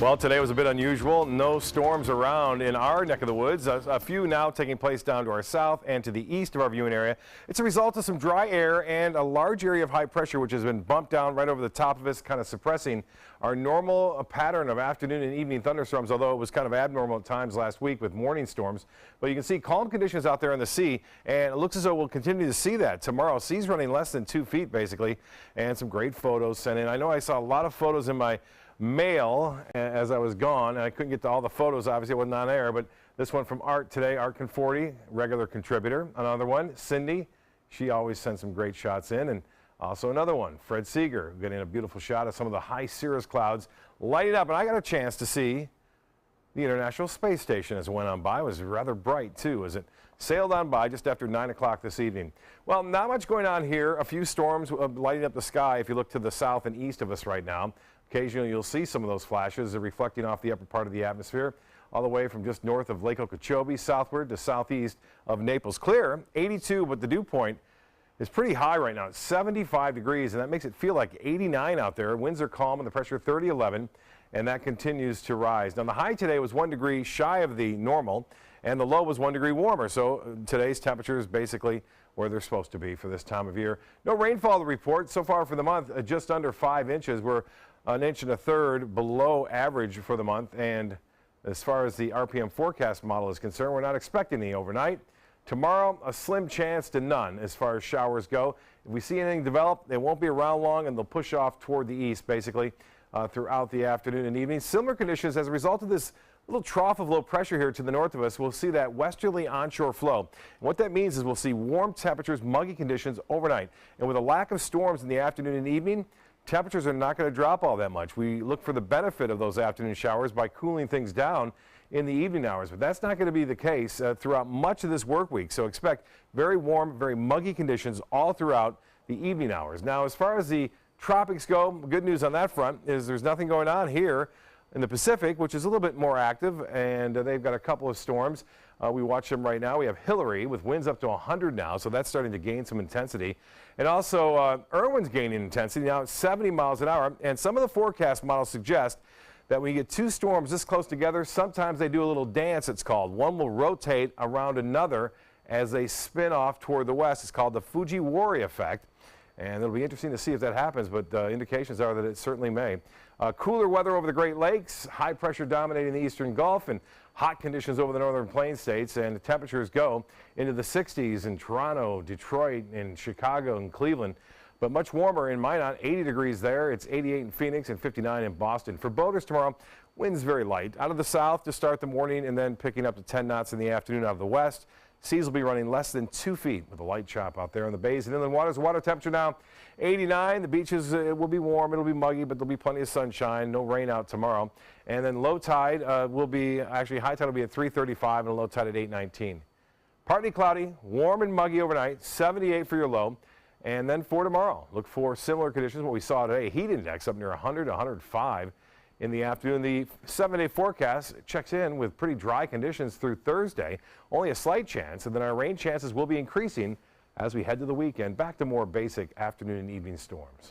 Well, today was a bit unusual. No storms around in our neck of the woods. A few now taking place down to our south and to the east of our viewing area. It's a result of some dry air and a large area of high pressure which has been bumped down right over the top of us, kind of suppressing our normal pattern of afternoon and evening thunderstorms, although it was kind of abnormal at times last week with morning storms. But you can see calm conditions out there in the sea, and it looks as though we'll continue to see that tomorrow. Sea's running less than 2 feet basically, and some great photos sent in. I know I saw a lot of photos in my mail as I was gone, and I couldn't get to all the photos. Obviously, it wasn't on air, but this one from Art today, Art Conforti, regular contributor. Another one, Cindy, she always sends some great shots in, and also another one, Fred Seeger, getting a beautiful shot of some of the high cirrus clouds lighting up. And I got a chance to see the International Space Station as it went on by. It was rather bright too as it sailed on by just after 9 o'clock this evening. Well, not much going on here. A few storms lighting up the sky if you look to the south and east of us right now. Occasionally you'll see some of those flashes reflecting off the upper part of the atmosphere, all the way from just north of Lake Okeechobee southward to southeast of Naples. Clear, 82, but the dew point is pretty high right now. It's 75 degrees, and that makes it feel like 89 out there. Winds are calm and the pressure 30-11, and that continues to rise. Now, the high today was 1 degree shy of the normal, and the low was 1 degree warmer. So today's temperature is basically where they're supposed to be for this time of year. No rainfall to report so far for the month, just under 5 inches. We're an inch and a third below average for the month, and as far as the RPM forecast model is concerned, we're not expecting any overnight. Tomorrow, a slim chance to none as far as showers go. If we see anything develop, they won't be around long, and they'll push off toward the east basically throughout the afternoon and evening. Similar conditions as a result of this little trough of low pressure here to the north of us. We'll see that westerly onshore flow. And what that means is we'll see warm temperatures, muggy conditions overnight. And with a lack of storms in the afternoon and evening, temperatures are not going to drop all that much. We look for the benefit of those afternoon showers by cooling things down in the evening hours, but that's not going to be the case throughout much of this work week. So expect very warm, very muggy conditions all throughout the evening hours. Now, as far as the tropics go, good news on that front is there's nothing going on here in the Pacific, which is a little bit more active, and they've got a couple of storms. We watch them right now. We have Hillary with winds up to 100 now, so that's starting to gain some intensity. And also Irwin's gaining intensity now at 70 miles an hour, and some of the forecast models suggest that when you get two storms this close together, sometimes they do a little dance, it's called. One will rotate around another as they spin off toward the west. It's called the Fujiwara effect, and it'll be interesting to see if that happens, but indications are that it certainly may. Cooler weather over the Great Lakes, high pressure dominating the eastern Gulf, and hot conditions over the northern plain states, and the temperatures go into the 60s in Toronto, Detroit, and Chicago, and Cleveland. But much warmer in Minot, 80 degrees there. It's 88 in Phoenix and 59 in Boston. For boaters tomorrow, winds very light. Out of the south to start the morning, and then picking up to 10 knots in the afternoon out of the west. Seas will be running less than 2 feet with a light chop out there in the bays and inland waters. Water temperature now 89. The beaches will be warm. It'll be muggy, but there'll be plenty of sunshine. No rain out tomorrow. And then low tide will be, actually high tide will be at 3:35 and low tide at 8:19. Partly cloudy, warm and muggy overnight, 78 for your low. And then for tomorrow, look for similar conditions what we saw today. Heat index up near 100 to 105 in the afternoon. The 7-day forecast checks in with pretty dry conditions through Thursday. Only a slight chance, and then our rain chances will be increasing as we head to the weekend. Back to more basic afternoon and evening storms.